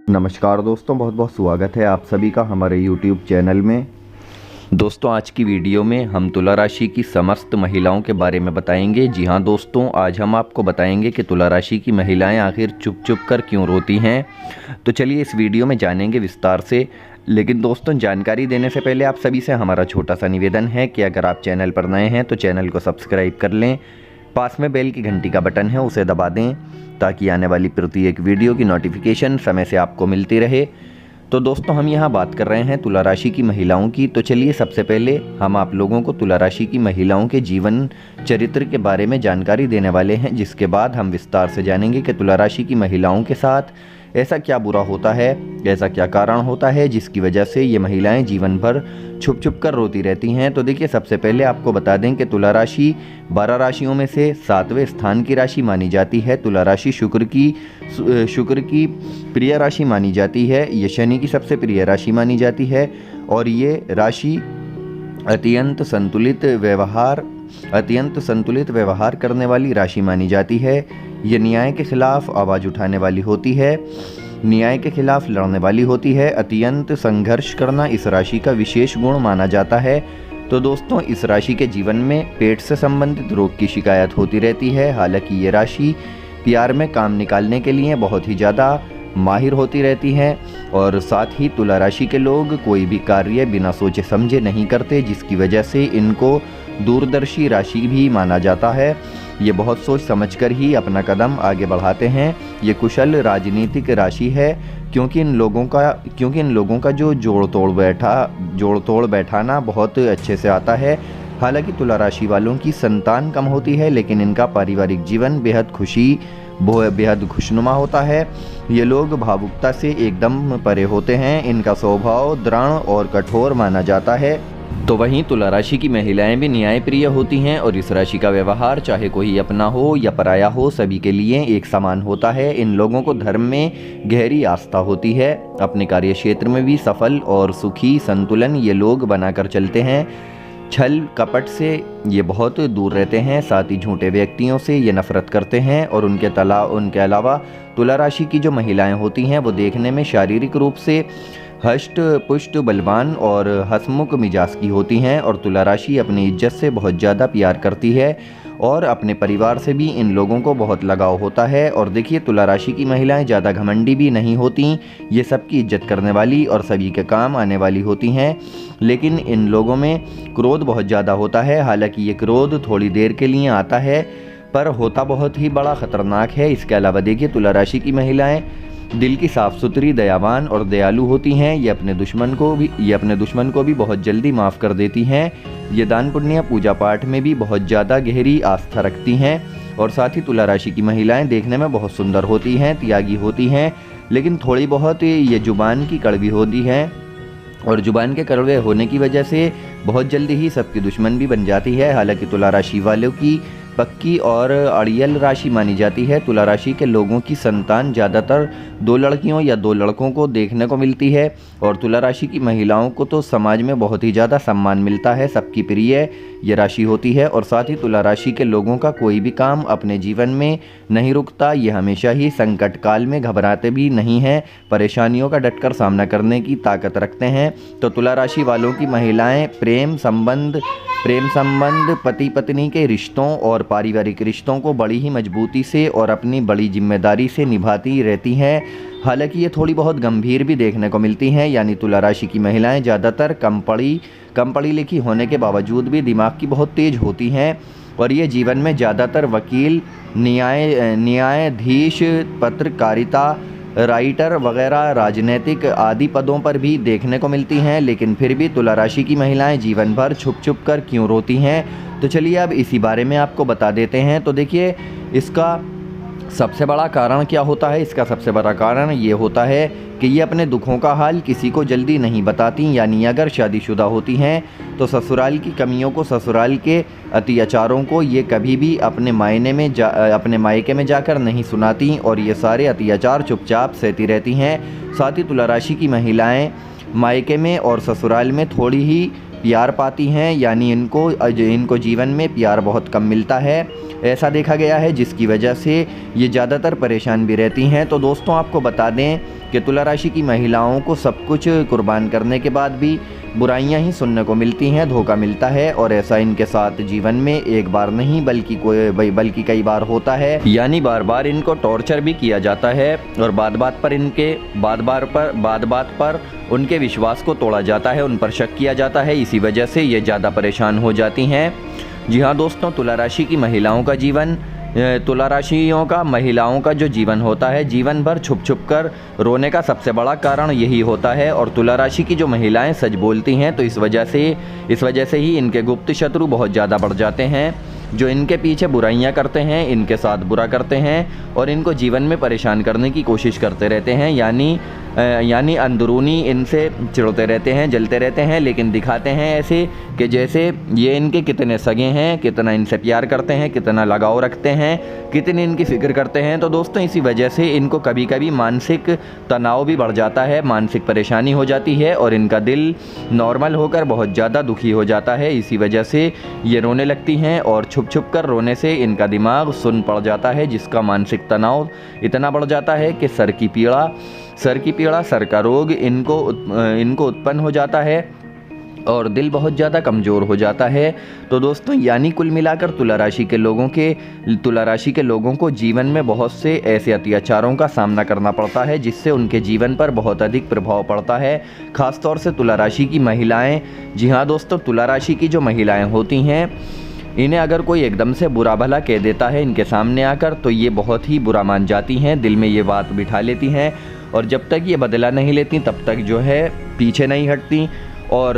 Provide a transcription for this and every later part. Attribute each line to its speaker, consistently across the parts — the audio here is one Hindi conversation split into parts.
Speaker 1: नमस्कार दोस्तों, बहुत बहुत स्वागत है आप सभी का हमारे YouTube चैनल में। दोस्तों, आज की वीडियो में हम तुला राशि की समस्त महिलाओं के बारे में बताएंगे। जी हाँ दोस्तों, आज हम आपको बताएंगे कि तुला राशि की महिलाएं आखिर चुप चुप कर क्यों रोती हैं। तो चलिए इस वीडियो में जानेंगे विस्तार से। लेकिन दोस्तों, जानकारी देने से पहले आप सभी से हमारा छोटा सा निवेदन है कि अगर आप चैनल पर नए हैं तो चैनल को सब्सक्राइब कर लें। पास में बेल की घंटी का बटन है, उसे दबा दें ताकि आने वाली प्रत्येक वीडियो की नोटिफिकेशन समय से आपको मिलती रहे। तो दोस्तों, हम यहाँ बात कर रहे हैं तुला राशि की महिलाओं की। तो चलिए सबसे पहले हम आप लोगों को तुला राशि की महिलाओं के जीवन चरित्र के बारे में जानकारी देने वाले हैं, जिसके बाद हम विस्तार से जानेंगे कि तुला राशि की महिलाओं के साथ ऐसा क्या बुरा होता है, ऐसा क्या कारण होता है जिसकी वजह से ये महिलाएं जीवन भर छुप छुप कर रोती रहती हैं। तो देखिए, सबसे पहले आपको बता दें कि तुला राशि 12 राशियों में से 7वें स्थान की राशि मानी जाती है। तुला राशि शुक्र की प्रिय राशि मानी जाती है। ये शनि की सबसे प्रिय राशि मानी जाती है और ये राशि अत्यंत संतुलित व्यवहार करने वाली राशि मानी जाती है। ये न्याय के खिलाफ आवाज़ उठाने वाली होती है, न्याय के खिलाफ लड़ने वाली होती है। अत्यंत संघर्ष करना इस राशि का विशेष गुण माना जाता है। तो दोस्तों, इस राशि के जीवन में पेट से संबंधित रोग की शिकायत होती रहती है। हालांकि ये राशि प्यार में काम निकालने के लिए बहुत ही ज़्यादा माहिर होती रहती हैं और साथ ही तुला राशि के लोग कोई भी कार्य बिना सोचे समझे नहीं करते, जिसकी वजह से इनको दूरदर्शी राशि भी माना जाता है। ये बहुत सोच समझकर ही अपना कदम आगे बढ़ाते हैं। ये कुशल राजनीतिक राशि है क्योंकि इन लोगों का जो जोड़ तोड़ बैठाना बहुत अच्छे से आता है। हालांकि तुला राशि वालों की संतान कम होती है, लेकिन इनका पारिवारिक जीवन बेहद खुशनुमा होता है। ये लोग भावुकता से एकदम परे होते हैं। इनका स्वभाव दृढ़ और कठोर माना जाता है। तो वहीं तुला राशि की महिलाएं भी न्यायप्रिय होती हैं और इस राशि का व्यवहार चाहे कोई अपना हो या पराया हो, सभी के लिए एक समान होता है। इन लोगों को धर्म में गहरी आस्था होती है। अपने कार्य क्षेत्र में भी सफल और सुखी संतुलन ये लोग बनाकर चलते हैं। छल कपट से ये बहुत दूर रहते हैं। साथ ही झूठे व्यक्तियों से ये नफरत करते हैं और उनके अलावा तुला राशि की जो महिलाएं होती हैं वो देखने में शारीरिक रूप से हष्ट पुष्ट बलवान और हंसमुख मिजाज की होती हैं और तुला राशि अपनी इज्जत से बहुत ज़्यादा प्यार करती है और अपने परिवार से भी इन लोगों को बहुत लगाव होता है। और देखिए, तुला राशि की महिलाएं ज़्यादा घमंडी भी नहीं होती। ये सबकी इज्जत करने वाली और सभी के काम आने वाली होती हैं, लेकिन इन लोगों में क्रोध बहुत ज़्यादा होता है। हालांकि ये क्रोध थोड़ी देर के लिए आता है पर होता बहुत ही बड़ा खतरनाक है। इसके अलावा देखिए, तुला राशि की महिलाएं दिल की साफ सुथरी, दयावान और दयालु होती हैं। ये अपने दुश्मन को भी बहुत जल्दी माफ़ कर देती हैं। ये दान पुण्य पूजा पाठ में भी बहुत ज़्यादा गहरी आस्था रखती हैं। और साथ ही तुला राशि की महिलाएं देखने में बहुत सुंदर होती हैं, त्यागी होती हैं, लेकिन थोड़ी बहुत ये जुबान की कड़वी होती हैं और जुबान के कड़वे होने की वजह से बहुत जल्दी ही सबकी दुश्मन भी बन जाती है। हालांकि तुला राशि वालों की पक्की और अड़ियल राशि मानी जाती है। तुला राशि के लोगों की संतान ज़्यादातर 2 लड़कियों या 2 लड़कों को देखने को मिलती है और तुला राशि की महिलाओं को तो समाज में बहुत ही ज़्यादा सम्मान मिलता है। सबकी प्रिय ये राशि होती है और साथ ही तुला राशि के लोगों का कोई भी काम अपने जीवन में नहीं रुकता। ये हमेशा ही संकट काल में घबराते भी नहीं हैं, परेशानियों का डटकर सामना करने की ताकत रखते हैं। तो तुला राशि वालों की महिलाएं प्रेम संबंध, पति पत्नी के रिश्तों और पारिवारिक रिश्तों को बड़ी ही मजबूती से और अपनी बड़ी जिम्मेदारी से निभाती रहती हैं। हालांकि ये थोड़ी बहुत गंभीर भी देखने को मिलती हैं, यानी तुला राशि की महिलाएं ज़्यादातर कम पढ़ी लिखी होने के बावजूद भी दिमाग की बहुत तेज होती हैं और ये जीवन में ज़्यादातर वकील, न्यायाधीश, पत्रकारिता, राइटर वगैरह राजनीतिक आदि पदों पर भी देखने को मिलती हैं। लेकिन फिर भी तुला राशि की महिलाएं जीवन भर छुप छुप कर क्यों रोती हैं, तो चलिए अब इसी बारे में आपको बता देते हैं। तो देखिए, इसका सबसे बड़ा कारण क्या होता है। इसका सबसे बड़ा कारण ये होता है कि ये अपने दुखों का हाल किसी को जल्दी नहीं बताती। यानी अगर शादीशुदा होती हैं तो ससुराल की कमियों को, ससुराल के अत्याचारों को ये कभी भी अपने मायके में जाकर नहीं सुनाती और ये सारे अत्याचार चुपचाप सहती रहती हैं। साथ ही तुला राशि की महिलाएं मायके में और ससुराल में थोड़ी ही प्यार पाती हैं, यानी इनको जीवन में प्यार बहुत कम मिलता है, ऐसा देखा गया है, जिसकी वजह से ये ज़्यादातर परेशान भी रहती हैं। तो दोस्तों आपको बता दें कि तुला राशि की महिलाओं को सब कुछ कुर्बान करने के बाद भी बुराइयां ही सुनने को मिलती हैं, धोखा मिलता है। और ऐसा इनके साथ जीवन में एक बार नहीं बल्कि कई बार होता है। यानी बार बार इनको टॉर्चर भी किया जाता है और बात बात पर उनके विश्वास को तोड़ा जाता है, उन पर शक किया जाता है। इसी वजह से ये ज़्यादा परेशान हो जाती हैं। जी हाँ दोस्तों, तुला राशि की महिलाओं का जो जीवन होता है, जीवन भर छुप छुप कर रोने का सबसे बड़ा कारण यही होता है। और तुला राशि की जो महिलाएं सच बोलती हैं तो इस वजह से ही इनके गुप्त शत्रु बहुत ज़्यादा बढ़ जाते हैं, जो इनके पीछे बुराइयां करते हैं, इनके साथ बुरा करते हैं और इनको जीवन में परेशान करने की कोशिश करते रहते हैं। यानी अंदरूनी इनसे चिढ़ते रहते हैं, जलते रहते हैं, लेकिन दिखाते हैं ऐसे कि जैसे ये इनके कितने सगे हैं, कितना इनसे प्यार करते हैं, कितना लगाव रखते हैं, कितनी इनकी फिक्र करते हैं। तो दोस्तों इसी वजह से इनको कभी कभी मानसिक तनाव भी बढ़ जाता है, मानसिक परेशानी हो जाती है और इनका दिल नॉर्मल होकर बहुत ज़्यादा दुखी हो जाता है। इसी वजह से ये रोने लगती हैं और छुप छुप कर रोने से इनका दिमाग सुन्न पड़ जाता है, जिसका मानसिक तनाव इतना बढ़ जाता है कि सर की पीड़ा, सर का रोग इनको उत्पन्न हो जाता है और दिल बहुत ज़्यादा कमज़ोर हो जाता है। तो दोस्तों यानी कुल मिलाकर तुला राशि के लोगों को जीवन में बहुत से ऐसे अत्याचारों का सामना करना पड़ता है, जिससे उनके जीवन पर बहुत अधिक प्रभाव पड़ता है। ख़ासतौर से तुला राशि की महिलाएं, जी हाँ दोस्तों, तुला राशि की जो महिलाएं होती हैं, इन्हें अगर कोई एकदम से बुरा भला कह देता है इनके सामने आकर, तो ये बहुत ही बुरा मान जाती हैं, दिल में ये बात बिठा लेती हैं और जब तक ये बदला नहीं लेती तब तक जो है पीछे नहीं हटती और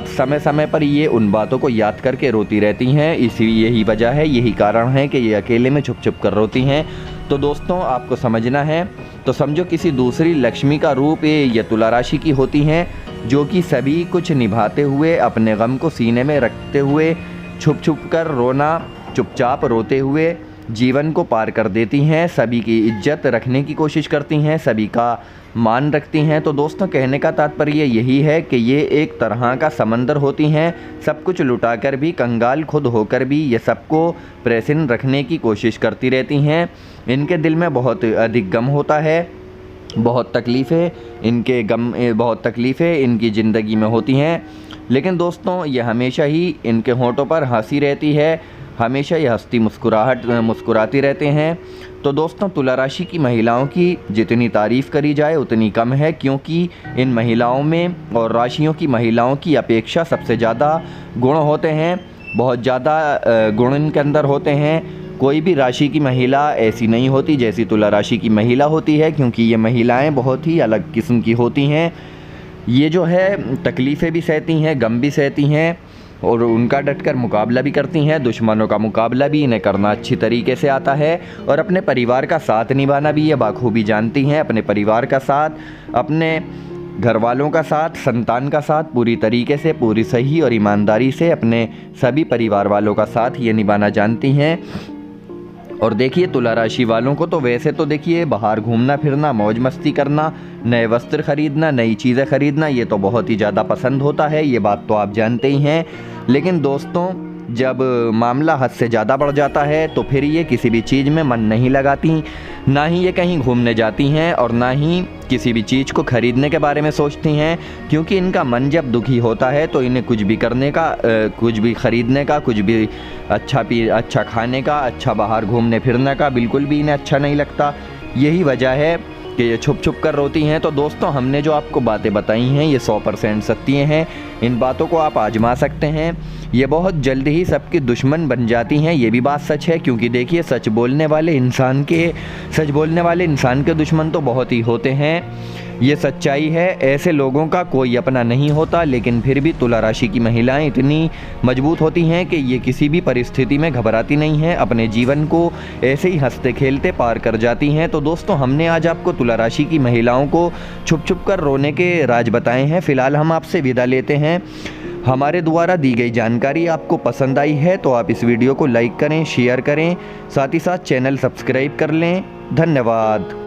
Speaker 1: समय समय पर ये उन बातों को याद करके रोती रहती हैं। यही कारण है कि ये अकेले में छुप छुप कर रोती हैं। तो दोस्तों आपको समझना है तो समझो किसी दूसरी लक्ष्मी का रूप ये तुला राशि की होती हैं, जो कि सभी कुछ निभाते हुए, अपने गम को सीने में रखते हुए, छुप छुप कर रोना, चुपचाप रोते हुए जीवन को पार कर देती हैं, सभी की इज्जत रखने की कोशिश करती हैं, सभी का मान रखती हैं। तो दोस्तों कहने का तात्पर्य यही है कि ये एक तरह का समंदर होती हैं, सब कुछ लुटाकर भी, कंगाल खुद होकर भी ये सबको प्रसन्न रखने की कोशिश करती रहती हैं। इनके दिल में बहुत अधिक गम होता है, बहुत तकलीफ़ें इनकी ज़िंदगी में होती हैं, लेकिन दोस्तों ये हमेशा ही इनके होंठों पर हंसी रहती है, हमेशा ये हंसती मुस्कुराती रहते हैं। तो दोस्तों तुला राशि की महिलाओं की जितनी तारीफ़ करी जाए उतनी कम है, क्योंकि इन महिलाओं में और राशियों की महिलाओं की अपेक्षा सबसे ज़्यादा गुण होते हैं, बहुत ज़्यादा गुण इनके अंदर होते हैं। कोई भी राशि की महिला ऐसी नहीं होती जैसी तुला राशि की महिला होती है, क्योंकि ये महिलाएं बहुत ही अलग किस्म की होती हैं। ये जो है तकलीफ़ें भी सहती हैं, गम भी सहती हैं और उनका डटकर मुकाबला भी करती हैं। दुश्मनों का मुकाबला भी इन्हें करना अच्छी तरीके से आता है और अपने परिवार का साथ निभाना भी ये बाखूबी जानती हैं। अपने परिवार का साथ, अपने घर वालों का साथ, संतान का साथ पूरी तरीके से, पूरी सही और ईमानदारी से अपने सभी परिवार वालों का साथ ये निभाना जानती हैं। और देखिए तुला राशि वालों को तो वैसे तो देखिए बाहर घूमना फिरना, मौज मस्ती करना, नए वस्त्र खरीदना, नई चीज़ें खरीदना, ये तो बहुत ही ज़्यादा पसंद होता है, ये बात तो आप जानते ही हैं। लेकिन दोस्तों जब मामला हद से ज़्यादा बढ़ जाता है तो फिर ये किसी भी चीज़ में मन नहीं लगाती, ना ही ये कहीं घूमने जाती हैं और ना ही किसी भी चीज़ को खरीदने के बारे में सोचती हैं, क्योंकि इनका मन जब दुखी होता है तो इन्हें कुछ भी करने का, कुछ भी खरीदने का, कुछ भी अच्छा खाने का, अच्छा बाहर घूमने फिरने का बिल्कुल भी इन्हें अच्छा नहीं लगता। यही वजह है कि ये छुप छुप कर रोती हैं। तो दोस्तों हमने जो आपको बातें बताई हैं ये 100% सत्य हैं, इन बातों को आप आजमा सकते हैं। ये बहुत जल्द ही सबकी दुश्मन बन जाती हैं, ये भी बात सच है, क्योंकि देखिए सच बोलने वाले इंसान के दुश्मन तो बहुत ही होते हैं, ये सच्चाई है। ऐसे लोगों का कोई अपना नहीं होता, लेकिन फिर भी तुला राशि की महिलाएं इतनी मजबूत होती हैं कि ये किसी भी परिस्थिति में घबराती नहीं हैं, अपने जीवन को ऐसे ही हंसते खेलते पार कर जाती हैं। तो दोस्तों हमने आज आपको तुला राशि की महिलाओं को छुप छुप कर रोने के राज बताए हैं। फ़िलहाल हम आपसे विदा लेते हैं। हमारे द्वारा दी गई जानकारी आपको पसंद आई है तो आप इस वीडियो को लाइक करें, शेयर करें, साथ ही साथ चैनल सब्सक्राइब कर लें। धन्यवाद।